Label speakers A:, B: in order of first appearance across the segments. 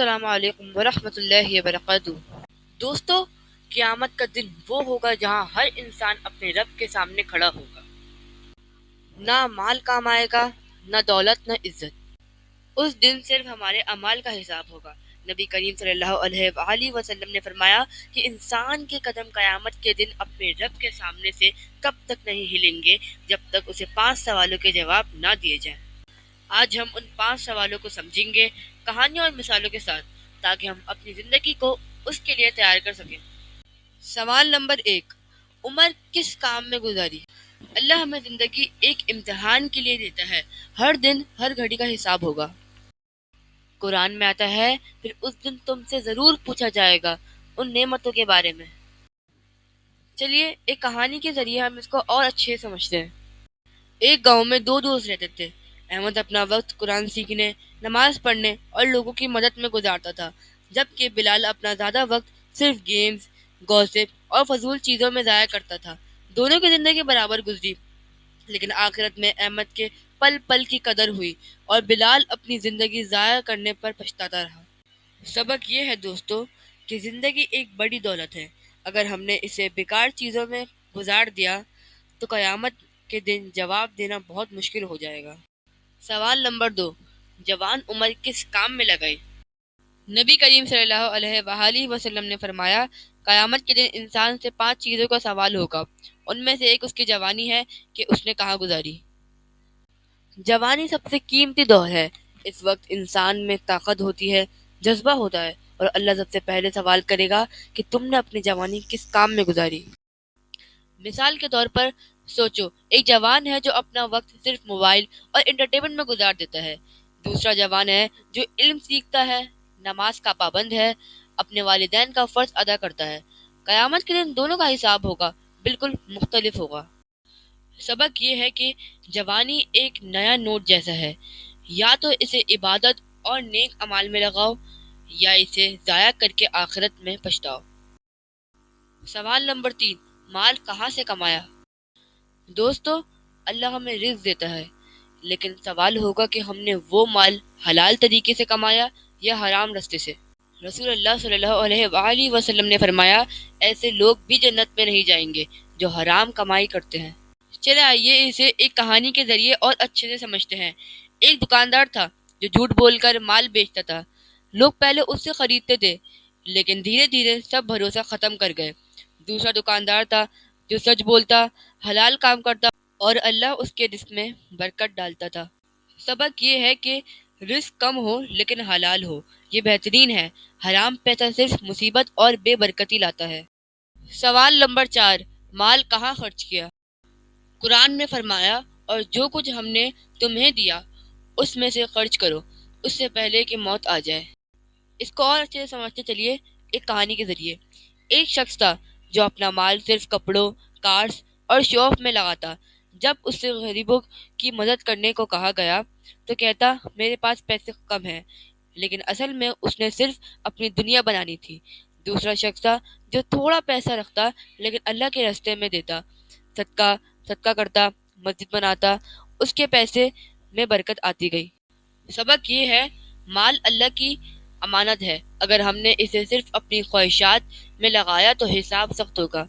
A: السلام علیکم ورحمۃ اللہ وبرکاتہ۔ دوستو، قیامت کا دن وہ ہوگا جہاں ہر انسان اپنے رب کے سامنے کھڑا ہوگا۔ نہ مال کام آئے گا، نہ دولت، نہ عزت۔ اس دن صرف ہمارے اعمال کا حساب ہوگا۔ نبی کریم صلی اللہ علیہ وآلہ وسلم نے فرمایا کہ انسان کے قدم قیامت کے دن اپنے رب کے سامنے سے کب تک نہیں ہلیں گے جب تک اسے 5 سوالوں کے جواب نہ دیے جائیں۔ آج ہم ان 5 سوالوں کو سمجھیں گے، کہانیوں اور مثالوں کے ساتھ، تاکہ ہم اپنی زندگی کو اس کے لیے تیار کر سکیں۔ سوال نمبر 1، عمر کس کام میں گزاری؟ اللہ ہمیں زندگی ایک امتحان کے لیے دیتا ہے۔ ہر دن، ہر گھڑی کا حساب ہوگا۔ قرآن میں آتا ہے، پھر اس دن تم سے ضرور پوچھا جائے گا ان نعمتوں کے بارے میں۔ چلیے ایک کہانی کے ذریعے ہم اس کو اور اچھے سے سمجھتے ہیں۔ ایک گاؤں میں 2 دوست رہتے تھے۔ احمد اپنا وقت قرآن سیکھنے، نماز پڑھنے اور لوگوں کی مدد میں گزارتا تھا، جبکہ بلال اپنا زیادہ وقت صرف گیمز، گوسپ اور فضول چیزوں میں ضائع کرتا تھا۔ دونوں کی زندگی برابر گزری، لیکن آخرت میں احمد کے پل پل کی قدر ہوئی اور بلال اپنی زندگی ضائع کرنے پر پچھتاتا رہا۔ سبق یہ ہے دوستو کہ زندگی ایک بڑی دولت ہے۔ اگر ہم نے اسے بیکار چیزوں میں گزار دیا تو قیامت کے دن جواب دینا بہت مشکل ہو جائے گا۔ سوال نمبر 2، جوان عمر کس کام میں لگائی؟ نبی کریم صلی اللہ علیہ وآلہ وسلم نے فرمایا، قیامت کے دن انسان سے 5 چیزوں کا سوال ہوگا۔ ان میں سے ایک اس کی جوانی ہے کہ اس نے کہاں گزاری۔ جوانی سب سے قیمتی دور ہے۔ اس وقت انسان میں طاقت ہوتی ہے، جذبہ ہوتا ہے، اور اللہ سب سے پہلے سوال کرے گا کہ تم نے اپنی جوانی کس کام میں گزاری۔ مثال کے طور پر سوچو، ایک جوان ہے جو اپنا وقت صرف موبائل اور انٹرٹینمنٹ میں گزار دیتا ہے۔ دوسرا جوان ہے جو علم سیکھتا ہے، نماز کا پابند ہے، اپنے والدین کا فرض ادا کرتا ہے۔ قیامت کے دن دونوں کا حساب ہوگا، بالکل مختلف ہوگا۔ سبق یہ ہے کہ جوانی ایک نیا نوٹ جیسا ہے، یا تو اسے عبادت اور نیک اعمال میں لگاؤ، یا اسے ضائع کر کے آخرت میں پچھتاؤ۔ سوال نمبر 3، مال کہاں سے کمایا؟ دوستو، اللہ ہمیں رزق دیتا ہے، لیکن سوال ہوگا کہ ہم نے وہ مال حلال طریقے سے کمایا یا حرام راستے سے۔ رسول اللہ صلی اللہ علیہ وآلہ وسلم نے فرمایا، ایسے لوگ بھی جنت میں نہیں جائیں گے جو حرام کمائی کرتے ہیں۔ چلے آئیے اسے ایک کہانی کے ذریعے اور اچھے سے سمجھتے ہیں۔ ایک دکاندار تھا جو جھوٹ بول کر مال بیچتا تھا۔ لوگ پہلے اس سے خریدتے تھے، لیکن دھیرے دھیرے سب بھروسہ ختم کر گئے۔ دوسرا دکاندار تھا جو سچ بولتا، حلال کام کرتا اور اللہ اس کے رزق میں برکت ڈالتا تھا۔ سبق یہ ہے کہ رزق کم ہو لیکن حلال ہو، یہ بہترین ہے۔ حرام پیسہ صرف مصیبت اور بے برکتی لاتا ہے۔ سوال نمبر 4، مال کہاں خرچ کیا؟ قرآن میں فرمایا، اور جو کچھ ہم نے تمہیں دیا اس میں سے خرچ کرو، اس سے پہلے کہ موت آ جائے۔ اس کو اور اچھے سے سمجھتے چلیے ایک کہانی کے ذریعے۔ ایک شخص تھا جو اپنا مال صرف کپڑوں، کارز اور شو آف میں لگاتا۔ جب اس سے غریبوں کی مدد کرنے کو کہا گیا تو کہتا، میرے پاس پیسے کم ہیں، لیکن اصل میں اس نے صرف اپنی دنیا بنانی تھی۔ دوسرا شخص تھا جو تھوڑا پیسہ رکھتا لیکن اللہ کے راستے میں دیتا، صدقہ کرتا، مسجد بناتا، اس کے پیسے میں برکت آتی گئی۔ سبق یہ ہے، مال اللہ کی امانت ہے، اگر ہم نے اسے صرف اپنی خواہشات میں لگایا تو حساب سخت ہوگا۔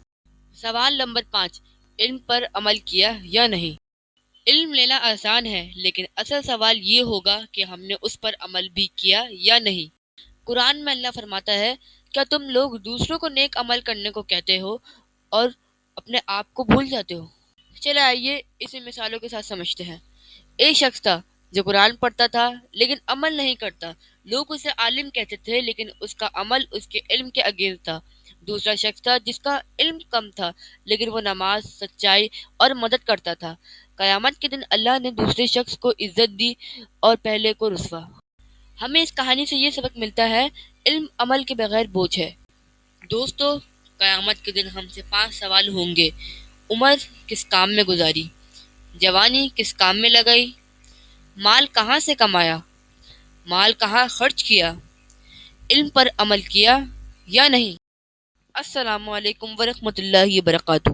A: سوال نمبر 5، علم پر عمل کیا یا نہیں؟ علم لینا آسان ہے، لیکن اصل سوال یہ ہوگا کہ ہم نے اس پر عمل بھی کیا یا نہیں۔ قرآن میں اللہ فرماتا ہے، کیا تم لوگ دوسروں کو نیک عمل کرنے کو کہتے ہو اور اپنے آپ کو بھول جاتے ہو؟ چلے آئیے اسے مثالوں کے ساتھ سمجھتے ہیں۔ ایک شخص تھا جو قرآن پڑھتا تھا لیکن عمل نہیں کرتا۔ لوگ اسے عالم کہتے تھے لیکن اس کا عمل اس کے علم کے اگینسٹ تھا۔ دوسرا شخص تھا جس کا علم کم تھا لیکن وہ نماز، سچائی اور مدد کرتا تھا۔ قیامت کے دن اللہ نے دوسرے شخص کو عزت دی اور پہلے کو رسوا۔ ہمیں اس کہانی سے یہ سبق ملتا ہے، علم عمل کے بغیر بوجھ ہے۔ دوستو، قیامت کے دن ہم سے 5 سوال ہوں گے۔ عمر کس کام میں گزاری؟ جوانی کس کام میں لگائی؟ مال کہاں سے کمایا؟ مال کہاں خرچ کیا؟ علم پر عمل کیا یا نہیں؟ السلام علیکم ورحمۃ اللہ وبرکاتہ۔